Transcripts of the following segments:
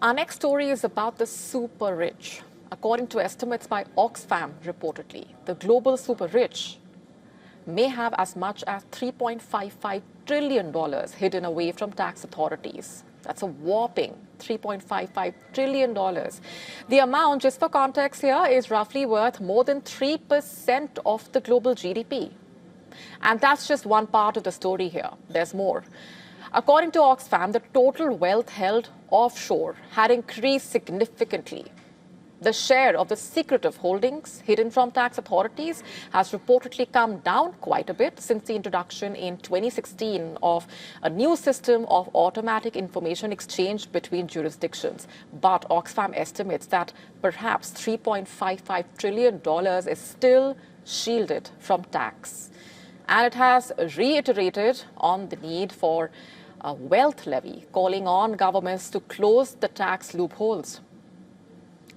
Our next story is about the super rich. According to estimates by Oxfam, reportedly, the global super rich may have as much as $3.55 trillion hidden away from tax authorities. That's a whopping $3.55 trillion. The amount, just for context here, is roughly worth more than 3% of the global GDP. And that's just one part of the story here. There's more. According to Oxfam, the total wealth held offshore had increased significantly. The share of the secretive holdings hidden from tax authorities has reportedly come down quite a bit since the introduction in 2016 of a new system of automatic information exchange between jurisdictions. But Oxfam estimates that perhaps $3.55 trillion is still shielded from tax. And it has reiterated on the need for a wealth levy, calling on governments to close the tax loopholes.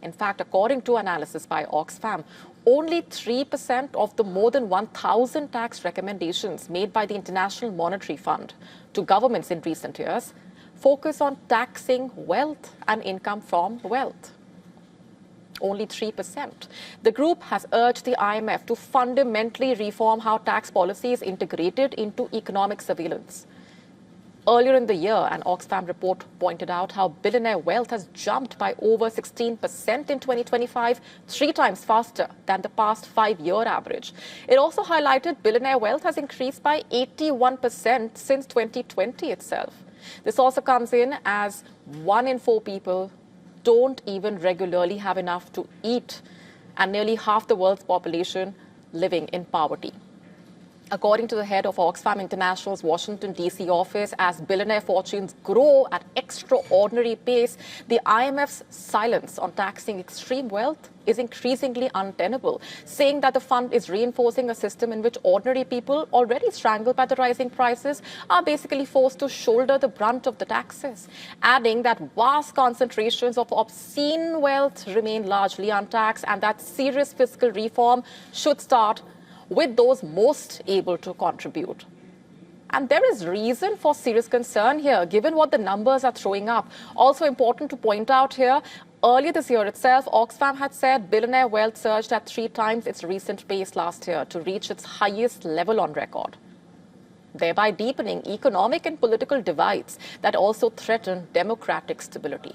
In fact, according to analysis by Oxfam, only 3% of the more than 1,000 tax recommendations made by the International Monetary Fund to governments in recent years focus on taxing wealth and income from wealth. Only 3%. The group has urged the IMF to fundamentally reform how tax policy is integrated into economic surveillance. Earlier in the year, an Oxfam report pointed out how billionaire wealth has jumped by over 16% in 2025, 3 times faster than the past 5-year average. It also highlighted billionaire wealth has increased by 81% since 2020 itself. This also comes in as 1 in 4 people don't even regularly have enough to eat, and nearly half the world's population living in poverty. According to the head of Oxfam International's Washington, D.C. office, as billionaire fortunes grow at extraordinary pace, the IMF's silence on taxing extreme wealth is increasingly untenable, saying that the fund is reinforcing a system in which ordinary people, already strangled by the rising prices, are basically forced to shoulder the brunt of the taxes, adding that vast concentrations of obscene wealth remain largely untaxed and that serious fiscal reform should start with those most able to contribute. And there is reason for serious concern here, given what the numbers are throwing up. Also important to point out here, earlier this year itself, Oxfam had said billionaire wealth surged at 3 times its recent pace last year to reach its highest level on record, thereby deepening economic and political divides that also threaten democratic stability.